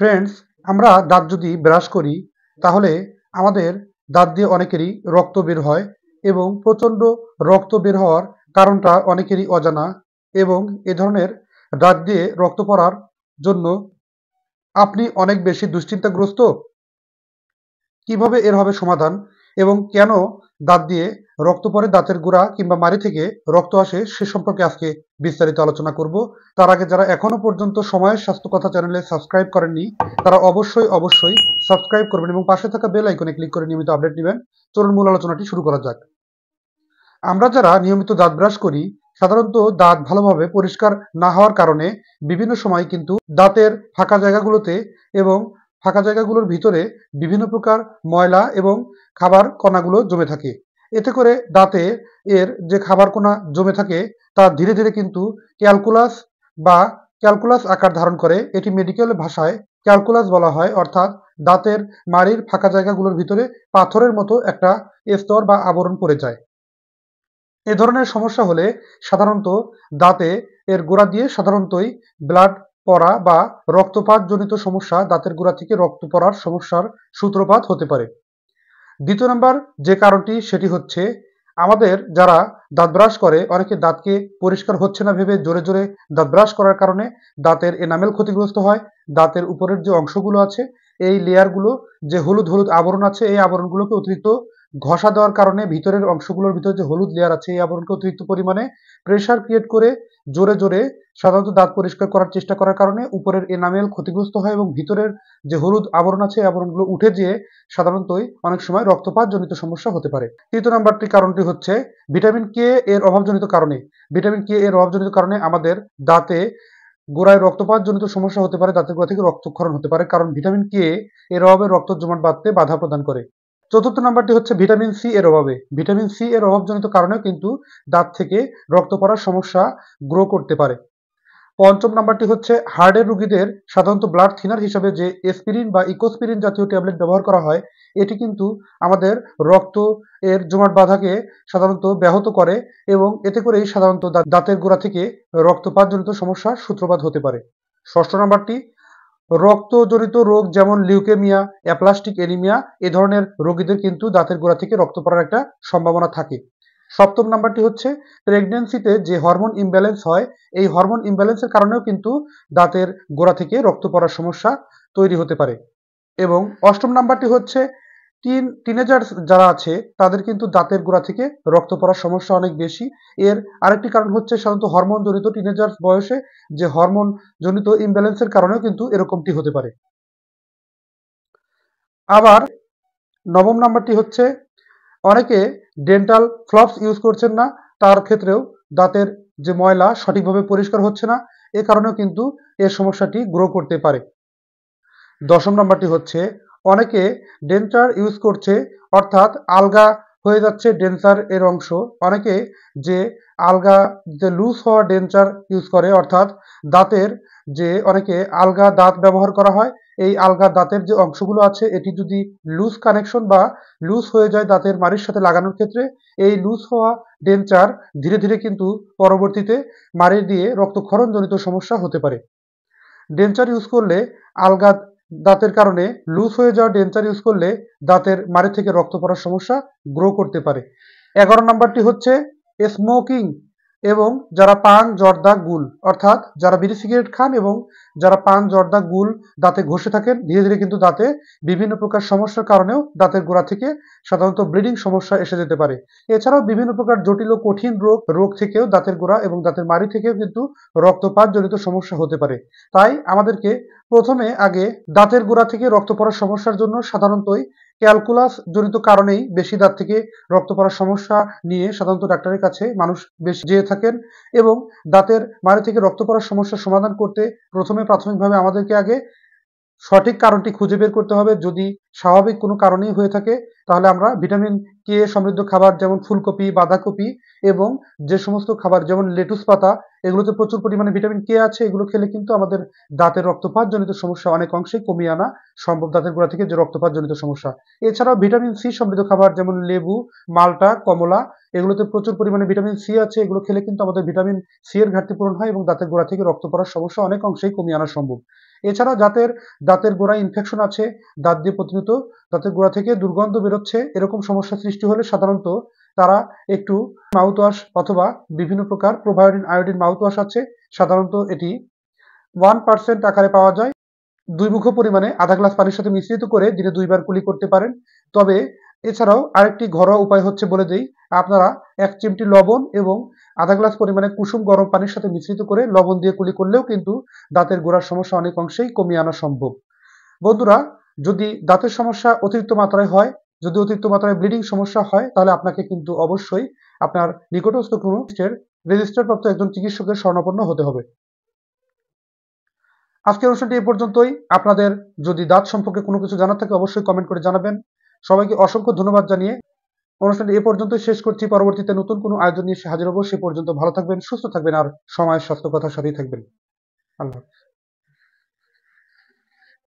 Friends, আমরা দাঁত যদি ব্রাশ করি তাহলে আমাদের দাঁত দিয়ে অনেকেরই রক্ত বের হয় এবং প্রচণ্ড রক্ত বের হওয়ার কারণটা অনেকেরই অজানা। এবং এ ধরনের দাঁত দিয়ে রক্ত পড়ার জন্য আপনি অনেক বেশি দুশ্চিন্তাগ্রস্ত। কিভাবে এর হবে সমাধান এবং কেন দাঁত দিয়ে রক্ত পড়ে, দাঁতের গোড়া কিংবা মাড়ি থেকে রক্ত আসে, সে সম্পর্কে আজকে বিস্তারিত আলোচনা করব। তার আগে যারা এখনো পর্যন্ত সময়ের স্বাস্থ্য কথা চ্যানেলে সাবস্ক্রাইব করেননি তারা অবশ্যই সাবস্ক্রাইব করবেন এবং পাশে থাকা বেল আইকনে ক্লিক করে নিয়মিত আপডেট নেবেন। চলুন মূল আলোচনাটি শুরু করা যাক। আমরা যারা নিয়মিত দাঁত ব্রাশ করি, সাধারণত দাঁত ভালোভাবে পরিষ্কার না হওয়ার কারণে বিভিন্ন সময় কিন্তু দাঁতের ফাঁকা জায়গাগুলোতে এবং ফাঁকা জায়গাগুলোর ভিতরে বিভিন্ন প্রকার ময়লা এবং খাবার কণাগুলো জমে থাকে। এতে করে দাঁতে এর যে খাবার কণা জমে থাকে তা ধীরে ধীরে কিন্তু ক্যালকুলাস বা ক্যালকুলাস আকার ধারণ করে। এটি মেডিকেল ভাষায় ক্যালকুলাস বলা হয়, অর্থাৎ দাঁতের মাড়ির ফাঁকা জায়গাগুলোর ভিতরে পাথরের মতো একটা স্তর বা আবরণ পড়ে যায়। এ ধরনের সমস্যা হলে সাধারণত দাঁতে এর গোড়া দিয়ে সাধারণতই ব্লাড পড়া বা রক্তপাতজনিত সমস্যা, দাঁতের গোড়া থেকে রক্ত পড়ার সমস্যার সূত্রপাত হতে পারে। দ্বিতীয় নম্বর যে কারণটি সেটি হচ্ছে, আমাদের যারা দাঁত ব্রাশ করে অনেকে দাঁতকে পরিষ্কার হচ্ছে না ভেবে জোরে জোরে দাঁত ব্রাশ করার কারণে দাঁতের এনামেল ক্ষতিগ্রস্ত হয়। দাঁতের উপরের যে অংশগুলো আছে, এই লেয়ারগুলো, যে হলুদ হলুদ আবরণ আছে, এই আবরণগুলোকে অতিরিক্ত ঘষা দেওয়ার কারণে ভিতরের অংশগুলোর ভিতরে যে হলুদ লেয়ার আছে এই আবরণকে অতিরিক্ত পরিমাণে প্রেশার ক্রিয়েট করে জোরে জোরে সাধারণত দাঁত পরিষ্কার করার চেষ্টা করার কারণে উপরের এনামেল ক্ষতিগ্রস্ত হয় এবং ভিতরের যে হলুদ আবরণ আছে এই আবরণগুলো উঠে যেয়ে সাধারণতই অনেক সময় রক্তপাতজনিত সমস্যা হতে পারে। তৃতীয় নাম্বারটি কারণটি হচ্ছে ভিটামিন কে এর অভাবজনিত কারণে। ভিটামিন কে এর অভাবজনিত কারণে আমাদের দাঁতে গোড়ায় রক্তপাতজনিত সমস্যা হতে পারে, দাঁতের গোড়া থেকে রক্তক্ষরণ হতে পারে, কারণ ভিটামিন কে এর অভাবে রক্ত জমাট বাঁধতে বাধা প্রদান করে। চতুর্থ নাম্বারটি হচ্ছে ভিটামিন সি এর অভাবে। ভিটামিন সি এর অভাবজনিত কারণেও কিন্তু দাঁত থেকে রক্ত পড়ার সমস্যা গ্রো করতে পারে। পঞ্চম নাম্বারটি হচ্ছে হার্টের রোগীদের সাধারণত ব্লাড থিনার হিসাবে যে এসপিরিন বা ইকোস্পিরিন জাতীয় ট্যাবলেট ব্যবহার করা হয়, এটি কিন্তু আমাদের রক্ত এর জমাট বাঁধাকে সাধারণত ব্যাহত করে এবং এতে করেই সাধারণত দাঁতের গোড়া থেকে রক্তপাতজনিত সমস্যার সূত্রপাত হতে পারে। ষষ্ঠ নাম্বারটি রক্তজনিত রোগ যেমন লিউকেমিয়া, অ্যাপ্লাস্টিক এনিমিয়া, এ ধরনের রোগীদের কিন্তু দাঁতের গোড়া থেকে রক্ত পড়ার একটা সম্ভাবনা থাকে। সপ্তম নাম্বারটি হচ্ছে প্রেগন্যান্সিতে যে হরমোন ইমব্যালেন্স হয়, এই হরমোন ইমব্যালেন্সের কারণেও কিন্তু দাঁতের গোড়া থেকে রক্ত পড়ার সমস্যা তৈরি হতে পারে। এবং অষ্টম নাম্বারটি হচ্ছে টিনেজার্স যারা আছে তাদের কিন্তু দাঁতের গোড়া থেকে রক্ত পড়ার সমস্যা অনেক বেশি। এর আরেকটি কারণ হচ্ছে সাধারণত হরমোন জনিত টিনেজার্স বয়সে যে হরমোন জনিত ইমব্যালেন্সের কারণেও কিন্তু এরকমটি হতে পারে। আবার নবম নাম্বারটি হচ্ছে অনেকে ডেন্টাল ফ্লপস ইউজ করছেন না, তার ক্ষেত্রেও দাঁতের যে ময়লা সঠিকভাবে পরিষ্কার হচ্ছে না, এ কারণেও কিন্তু এর সমস্যাটি গ্রো করতে পারে। দশম নাম্বারটি হচ্ছে অনেকে ডেন্চার ইউজ করছে, অর্থাৎ আলগা হয়ে যাচ্ছে ডেন্চার এর অংশ। অনেকে যে আলগা যে লুজ হওয়া ডেন্চার ইউজ করে, অর্থাৎ দাঁতের যে অনেকে আলগা দাঁত ব্যবহার করা হয়, এই আলগা দাঁতের যে অংশগুলো আছে এটি যদি লুজ কানেকশন বা লুজ হয়ে যায় দাঁতের মাড়ির সাথে লাগানোর ক্ষেত্রে, এই লুজ হওয়া ডেন্চার ধীরে ধীরে কিন্তু পরবর্তীতে মাড়ি দিয়ে রক্তক্ষরণজনিত সমস্যা হতে পারে। ডেন্চার ইউজ করলে আলগা দাঁতের কারণে লুজ হয়ে যাওয়া ডেন্চার ইউজ করলে দাঁতের মাড়ি থেকে রক্ত পড়ার সমস্যা গ্রো করতে পারে। 11 নাম্বারটি হচ্ছে স্মোকিং এবং যারা পান, জর্দা, গুল, অর্থাৎ যারা বিড়ি সিগারেট খান এবং যারা পান, জর্দা, গুল দাঁতে ঘষে থাকেন, ধীরে ধীরে কিন্তু দাঁতে বিভিন্ন প্রকার সমস্যার কারণেও দাঁতের গোড়া থেকে সাধারণত ব্লিডিং সমস্যা এসে যেতে পারে। এছাড়াও বিভিন্ন প্রকার জটিল ও কঠিন রোগ থেকেও দাঁতের গোড়া এবং দাঁতের মাড়ি থেকেও কিন্তু রক্তপাত জনিত সমস্যা হতে পারে। তাই আমাদেরকে প্রথমে আগে দাঁতের গোড়া থেকে রক্ত পড়ার সমস্যার জন্য সাধারণতই ক্যালকুলাস জনিত কারণেই বেশি দাঁত থেকে রক্ত পড়ার সমস্যা নিয়ে সাধারণত ডাক্তারের কাছে মানুষ বেশি যেয়ে থাকেন এবং দাঁতের মাড়ি থেকে রক্ত পড়ার সমস্যার সমাধান করতে প্রথমে প্রাথমিকভাবে আমাদেরকে আগে সঠিক কারণটি খুঁজে বের করতে হবে। যদি স্বাভাবিক কোনো কারণেই হয়ে থাকে তাহলে আমরা ভিটামিন কে সমৃদ্ধ খাবার যেমন ফুলকপি, বাঁধাকপি এবং যে সমস্ত খাবার যেমন লেটুস পাতা, এগুলোতে প্রচুর পরিমাণে ভিটামিন কে আছে, এগুলো খেলে কিন্তু আমাদের দাঁতের রক্তপাতজনিত সমস্যা অনেক অংশেই কমিয়ে আনা সম্ভব, দাঁতের গোড়া থেকে যে রক্তপাতজনিত সমস্যা। এছাড়াও ভিটামিন সি সমৃদ্ধ খাবার যেমন লেবু, মাল্টা, কমলা, এগুলোতে প্রচুর পরিমাণে ভিটামিন সি আছে, এগুলো খেলে কিন্তু আমাদের ভিটামিন সি এর ঘাটতি পূরণ হয় এবং দাঁতের গোড়া থেকে রক্ত পড়ার সমস্যা অনেক অংশেই কমিয়ে আনা সম্ভব। এছাড়াও দাঁতের গোড়ায় ইনফেকশন আছে, দাঁত দিয়ে প্রতিনিয়ত দাঁতের গোড়া থেকে দুর্গন্ধ বেরোচ্ছে, এরকম সমস্যা সৃষ্টি হলে সাধারণত তারা একটু মাউথওয়াশ অথবা বিভিন্ন প্রকার প্রোবায়োটিন আয়োডিন মাউথওয়াশ আছে, সাধারণত এটি 1% আকারে পাওয়া যায়, 2 মুঠো পরিমাণে আধা গ্লাস পানির সাথে মিশ্রিত করে দিনে 2 বার কুলি করতে পারেন। তবে এছাড়াও আরেকটি ঘরোয়া উপায় হচ্ছে বলে দেই, আপনারা 1 চিমটি লবণ এবং আধা গ্লাস পরিমাণে কুসুম গরম পানির সাথে মিশ্রিত করে লবণ দিয়ে কুলি করলেও কিন্তু দাঁতের গোড়ার সমস্যা অনেক অংশেই কমিয়ে আনা সম্ভব। বন্ধুরা, যদি দাঁতের সমস্যা অতিরিক্ত মাত্রায় হয়, যদি অতিরিক্ত মাত্রায় ব্লিডিং সমস্যা হয়, তাহলে আপনাকে কিন্তু অবশ্যই আপনার নিকটস্থ কোনো রেজিস্টারপ্রাপ্ত একজন চিকিৎসকের শরণাপন্ন হতে হবে। আজকের অনুষ্ঠানটি এ পর্যন্তই। আপনাদের যদি দাঁত সম্পর্কে কোনো কিছু জানার থাকে অবশ্যই কমেন্ট করে জানাবেন। সবাইকে অসংখ্য ধন্যবাদ জানিয়ে অনুষ্ঠানটি এ পর্যন্তই শেষ করছি। পরবর্তীতে নতুন কোনো আয়োজন নিয়ে হাজির হব। সে পর্যন্ত ভালো থাকবেন, সুস্থ থাকবেন আর সময়ের স্বাস্থ্য কথার সাথেই থাকবেন। আল্লাহ হাফেজ।